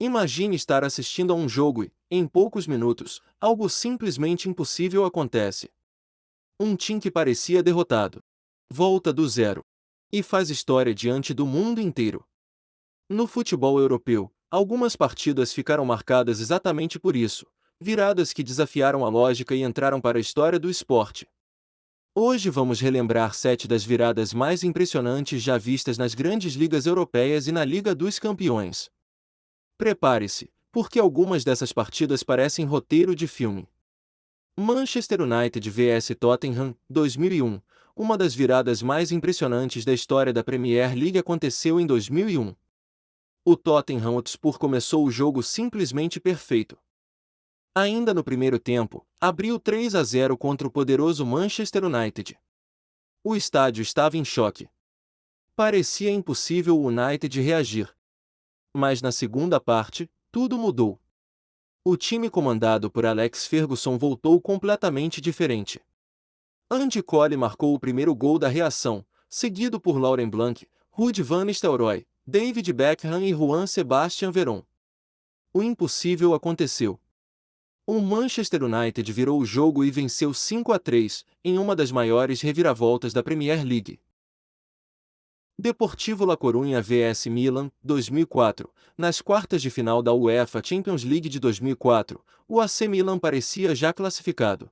Imagine estar assistindo a um jogo e, em poucos minutos, algo simplesmente impossível acontece. Um time que parecia derrotado volta do zero e faz história diante do mundo inteiro. No futebol europeu, algumas partidas ficaram marcadas exatamente por isso, viradas que desafiaram a lógica e entraram para a história do esporte. Hoje vamos relembrar 7 das viradas mais impressionantes já vistas nas grandes ligas europeias e na Liga dos Campeões. Prepare-se, porque algumas dessas partidas parecem roteiro de filme. Manchester United vs Tottenham, 2001. Uma das viradas mais impressionantes da história da Premier League aconteceu em 2001. O Tottenham Hotspur começou o jogo simplesmente perfeito. Ainda no primeiro tempo, abriu 3-0 contra o poderoso Manchester United. O estádio estava em choque. Parecia impossível o United reagir. Mas na segunda parte, tudo mudou. O time comandado por Alex Ferguson voltou completamente diferente. Andy Cole marcou o primeiro gol da reação, seguido por Laurent Blanc, Ruud van Nistelrooy, David Beckham e Juan Sebastian Veron. O impossível aconteceu. O Manchester United virou o jogo e venceu 5-3, em uma das maiores reviravoltas da Premier League. Deportivo La Coruña vs Milan, 2004. Nas quartas de final da UEFA Champions League de 2004, o AC Milan parecia já classificado.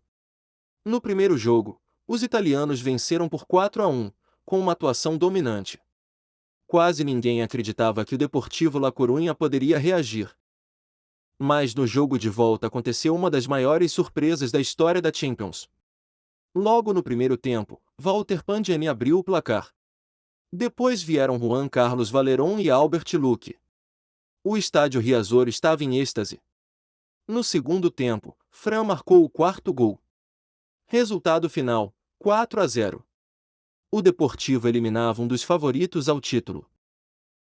No primeiro jogo, os italianos venceram por 4-1, com uma atuação dominante. Quase ninguém acreditava que o Deportivo La Coruña poderia reagir. Mas no jogo de volta aconteceu uma das maiores surpresas da história da Champions. Logo no primeiro tempo, Walter Pangiani abriu o placar. Depois vieram Juan Carlos Valerón e Albert Luque. O estádio Riazor estava em êxtase. No segundo tempo, Fran marcou o quarto gol. Resultado final, 4-0. O Deportivo eliminava um dos favoritos ao título.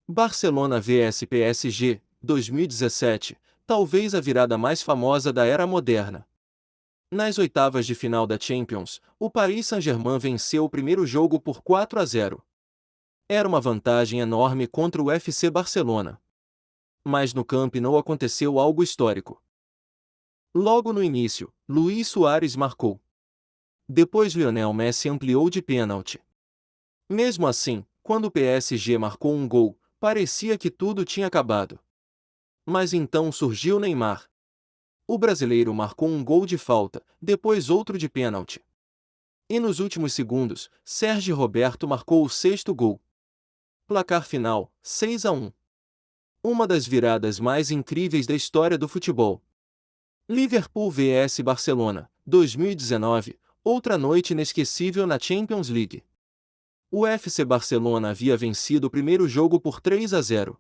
Barcelona vs PSG, 2017, talvez a virada mais famosa da era moderna. Nas oitavas de final da Champions, o Paris Saint-Germain venceu o primeiro jogo por 4-0. Era uma vantagem enorme contra o FC Barcelona. Mas no Camp Nou aconteceu algo histórico. Logo no início, Luís Suárez marcou. Depois Lionel Messi ampliou de pênalti. Mesmo assim, quando o PSG marcou um gol, parecia que tudo tinha acabado. Mas então surgiu Neymar. O brasileiro marcou um gol de falta, depois outro de pênalti. E nos últimos segundos, Sérgio Roberto marcou o sexto gol. Placar final, 6-1. Uma das viradas mais incríveis da história do futebol. Liverpool vs Barcelona, 2019, outra noite inesquecível na Champions League. O FC Barcelona havia vencido o primeiro jogo por 3-0.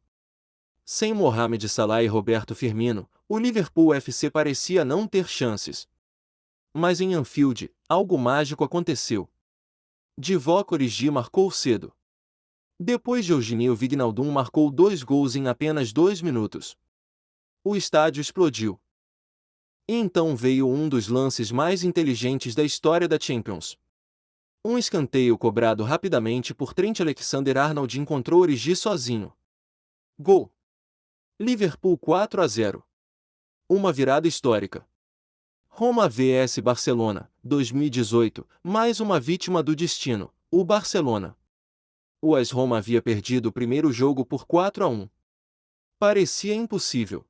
Sem Mohamed Salah e Roberto Firmino, o Liverpool FC parecia não ter chances. Mas em Anfield, algo mágico aconteceu. Divock Origi marcou cedo. Depois Georginio Wijnaldum marcou 2 gols em apenas 2 minutos. O estádio explodiu. E então veio um dos lances mais inteligentes da história da Champions. Um escanteio cobrado rapidamente por Trent Alexander-Arnold encontrou Origi sozinho. Gol! Liverpool 4-0. Uma virada histórica. Roma vs Barcelona, 2018, mais uma vítima do destino, o Barcelona. O AS Roma havia perdido o primeiro jogo por 4-1. Parecia impossível.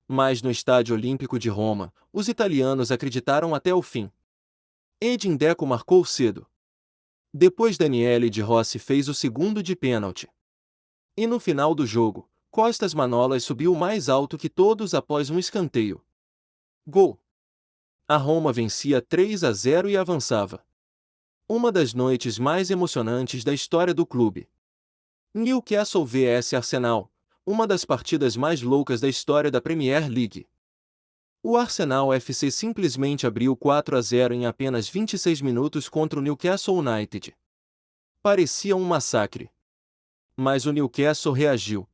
Mas no Estádio Olímpico de Roma, os italianos acreditaram até o fim. Edin Dzeko marcou cedo. Depois Daniele De Rossi fez o segundo de pênalti. E no final do jogo, Costas Manolas subiu mais alto que todos após um escanteio. Gol! A Roma vencia 3-0 e avançava. Uma das noites mais emocionantes da história do clube. Newcastle vs Arsenal, uma das partidas mais loucas da história da Premier League. O Arsenal FC simplesmente abriu 4-0 em apenas 26 minutos contra o Newcastle United. Parecia um massacre. Mas o Newcastle reagiu.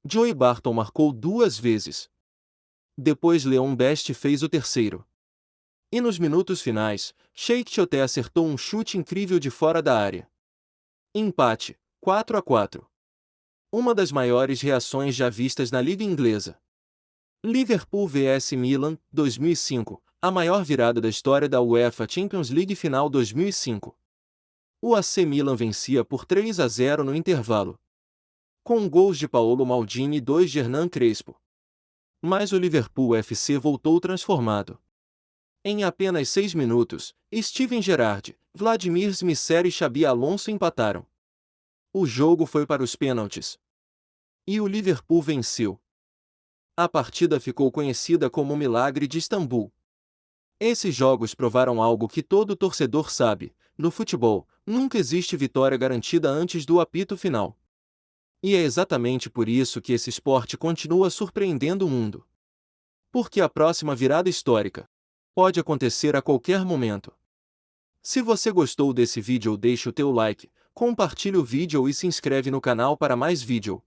Joey Barton marcou 2 vezes. Depois Leon Best fez o terceiro. E nos minutos finais, Sheikh Choté acertou um chute incrível de fora da área. Empate, 4-4. Uma das maiores reações já vistas na Liga Inglesa. Liverpool vs Milan, 2005, a maior virada da história da UEFA Champions League final 2005. O AC Milan vencia por 3-0 no intervalo, com gols de Paolo Maldini e 2 de Hernan Crespo. Mas o Liverpool FC voltou transformado. Em apenas 6 minutos, Steven Gerrard, Vladimir Smisser e Xabi Alonso empataram. O jogo foi para os pênaltis. E o Liverpool venceu. A partida ficou conhecida como o Milagre de Istambul. Esses jogos provaram algo que todo torcedor sabe: no futebol, nunca existe vitória garantida antes do apito final. E é exatamente por isso que esse esporte continua surpreendendo o mundo. Porque a próxima virada histórica pode acontecer a qualquer momento. Se você gostou desse vídeo, deixe o teu like, compartilhe o vídeo e se inscreve no canal para mais vídeo.